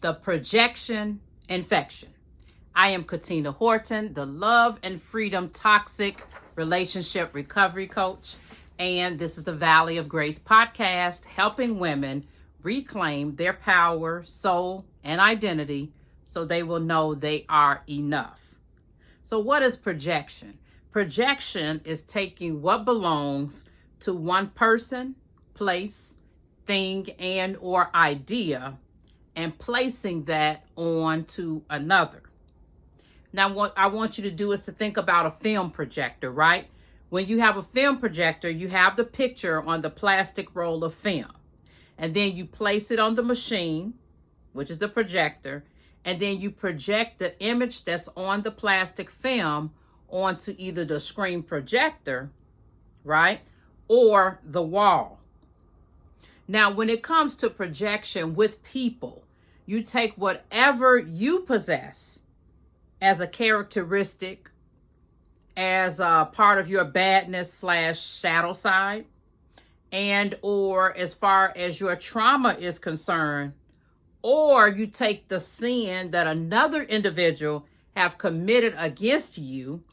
the projection infection. I am Katina Horton, the Love and Freedom Toxic Relationship Recovery Coach, and this is the Valley of Grace podcast, helping women reclaim their power, soul, and identity so they will know they are enough. So what is projection? Projection is taking what belongs to one person, place, thing, and or idea and placing that onto another. Now, what I want you to do is to think about a film projector, right? When you have a film projector, you have the picture on the plastic roll of film. And then you place it on the machine, which is the projector, and then you project the image that's on the plastic film onto either the screen projector, right, or the wall. Now, when it comes to projection with people, you take whatever you possess as a characteristic, as a part of your badness / shadow side, and or as far as your trauma is concerned, or you take the sin that another individual have committed against you,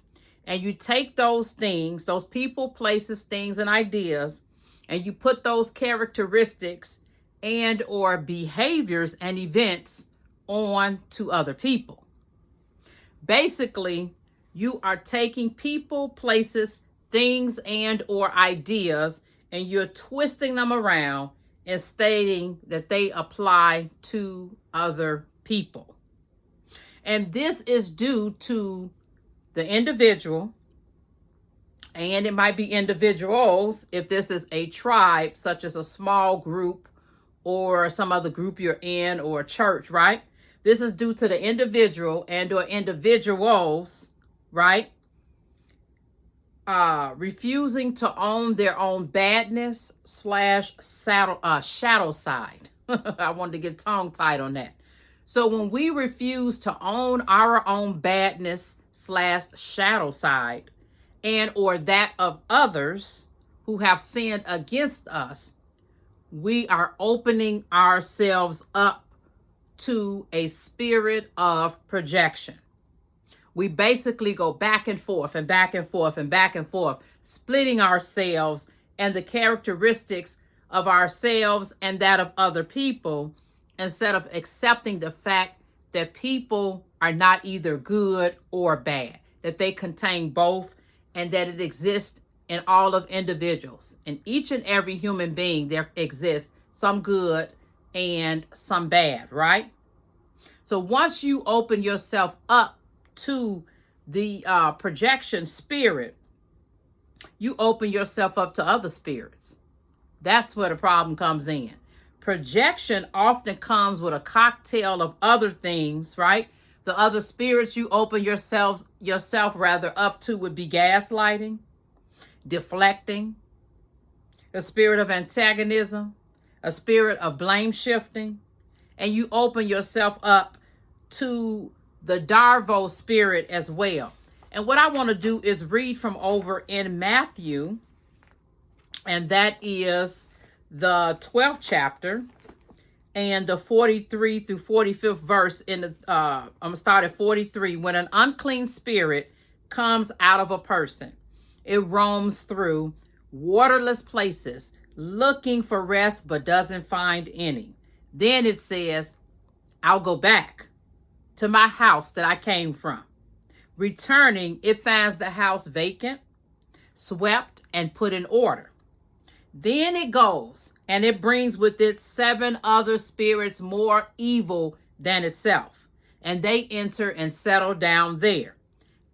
and you take those things, those people, places, things, and ideas, and you put those characteristics and or behaviors and events on to other people. Basically, you are taking people, places, things, and or ideas, and you're twisting them around and stating that they apply to other people. And this is due to the individual, and it might be individuals if this is a tribe, such as a small group or some other group you're in or a church, right? This is due to the individual and or individuals, right? Refusing to own their own badness / shadow side. I wanted to get tongue tied on that. So when we refuse to own our own badness / shadow side and or that of others who have sinned against us, we are opening ourselves up to a spirit of projection. We basically go back and forth and back and forth and back and forth, splitting ourselves and the characteristics of ourselves and that of other people, instead of accepting the fact that people are not either good or bad, that they contain both, and that it exists in all of individuals. In each and every human being, there exists some good and some bad, right? So once you open yourself up to the projection spirit, you open yourself up to other spirits. That's where the problem comes in. Projection often comes with a cocktail of other things, right? The other spirits you open yourself up to would be gaslighting, deflecting, a spirit of antagonism, a spirit of blame shifting, and you open yourself up to the Darvo spirit as well. And what I want to do is read from over in Matthew, and that is the 12th chapter and the 43 through 45th verse in the I'm gonna start at 43. When an unclean spirit comes out of a person, it roams through waterless places looking for rest but doesn't find any. Then it says, I'll go back to my house that I came from. Returning, it finds the house vacant, swept, and put in order. Then it goes and it brings with it 7 other spirits more evil than itself, and they enter and settle down there.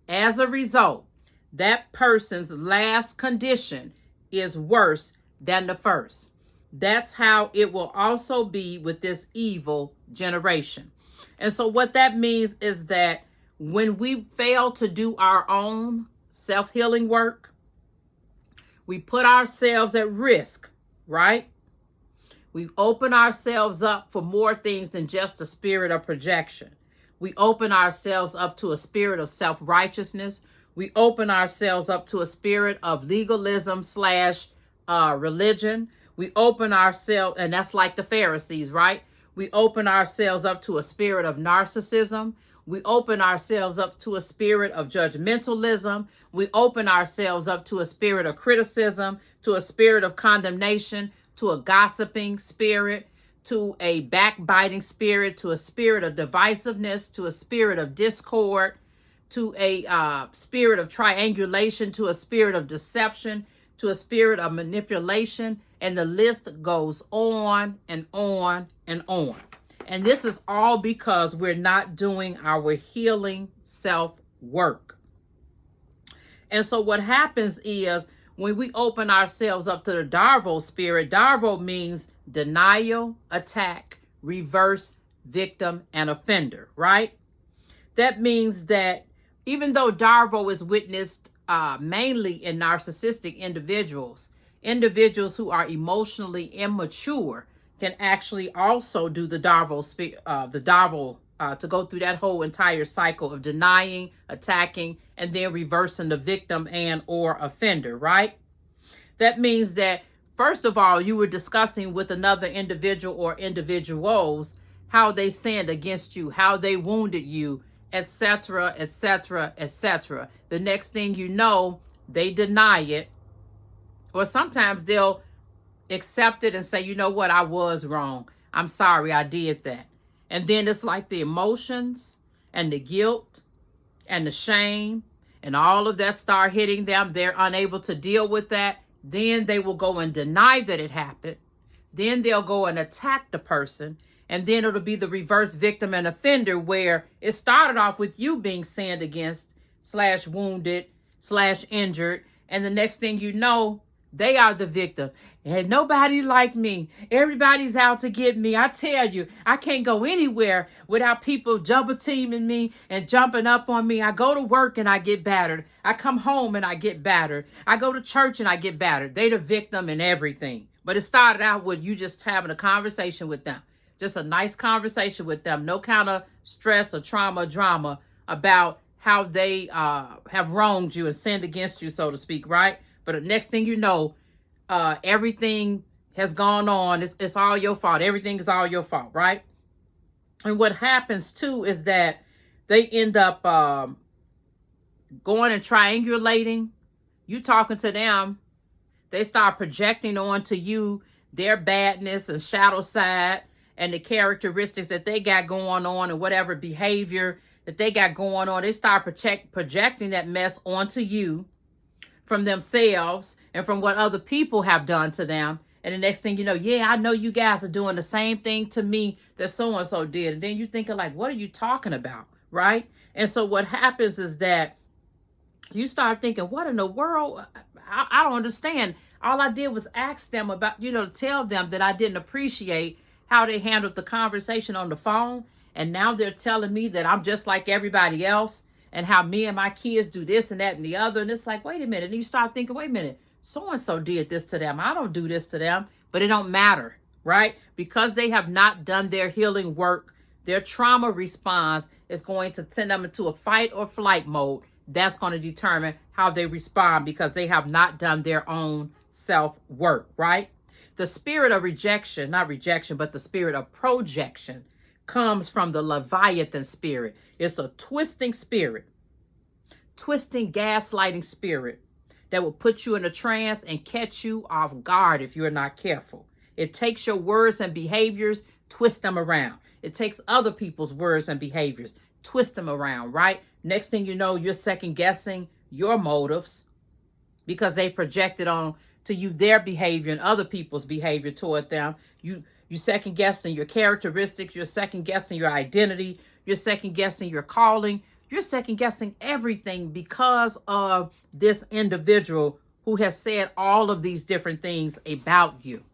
As a result, that person's last condition is worse than the first. That's how it will also be with this evil generation. And so what that means is that when we fail to do our own self-healing work, we put ourselves at risk, right? We open ourselves up for more things than just a spirit of projection. We open ourselves up to a spirit of self-righteousness. We open ourselves up to a spirit of legalism / religion. We open ourselves, and that's like the Pharisees, right? We open ourselves up to a spirit of narcissism. We open ourselves up to a spirit of judgmentalism. We open ourselves up to a spirit of criticism, to a spirit of condemnation, to a gossiping spirit, to a backbiting spirit, to a spirit of divisiveness, to a spirit of discord, to a spirit of triangulation, to a spirit of deception, to a spirit of manipulation, and the list goes on and on and on. And this is all because we're not doing our healing self-work. And so what happens is when we open ourselves up to the Darvo spirit, Darvo means denial, attack, reverse, victim, and offender, right? That means that even though Darvo is witnessed mainly in narcissistic individuals, individuals who are emotionally immature can actually also do the Darvo, to go through that whole entire cycle of denying, attacking, and then reversing the victim and or offender, right? That means that, first of all, you were discussing with another individual or individuals how they sinned against you, how they wounded you, etc., etc., etc. The next thing you know, they deny it, or sometimes they'll accept it and say, you know what, I was wrong. I'm sorry I did that. And then it's like the emotions and the guilt and the shame and all of that start hitting them. They're unable to deal with that. Then they will go and deny that it happened. Then they'll go and attack the person. And then it'll be the reverse victim and offender, where it started off with you being sinned against, / wounded, / injured. And the next thing you know, they are the victim. And nobody like me. Everybody's out to get me. I tell you, I can't go anywhere without people jumper teaming me and jumping up on me. I go to work and I get battered. I come home and I get battered. I go to church and I get battered. They the victim and everything. But it started out with you just having a conversation with them. Just a nice conversation with them. No kind of stress or trauma or drama about how they have wronged you and sinned against you, so to speak, right? But the next thing you know, everything has gone on. It's all your fault. Everything is all your fault, right? And what happens too is that they end up going and triangulating. You talking to them. They start projecting onto you their badness and shadow side and the characteristics that they got going on and whatever behavior that they got going on. They start projecting that mess onto you from themselves and from what other people have done to them. And the next thing you know, yeah, I know you guys are doing the same thing to me that so-and-so did. And then you're thinking like, what are you talking about, right? And so what happens is that you start thinking, what in the world? I don't understand. All I did was ask them about, tell them that I didn't appreciate how they handled the conversation on the phone. And now they're telling me that I'm just like everybody else and how me and my kids do this and that and the other. And it's like, wait a minute. And you start thinking, wait a minute, so-and-so did this to them. I don't do this to them, but it don't matter, right? Because they have not done their healing work, their trauma response is going to send them into a fight or flight mode. That's going to determine how they respond because they have not done their own self-work, right? The spirit of rejection, not rejection, but the spirit of projection comes from the Leviathan spirit. It's a twisting spirit, twisting, gaslighting spirit that will put you in a trance and catch you off guard if you're not careful. It takes your words and behaviors, twist them around. It takes other people's words and behaviors, twist them around, right? Next thing you know, you're second guessing your motives because they projected on to you their behavior and other people's behavior toward them. You second guessing your characteristics, you're second guessing your identity, you're second guessing your calling, you're second guessing everything because of this individual who has said all of these different things about you.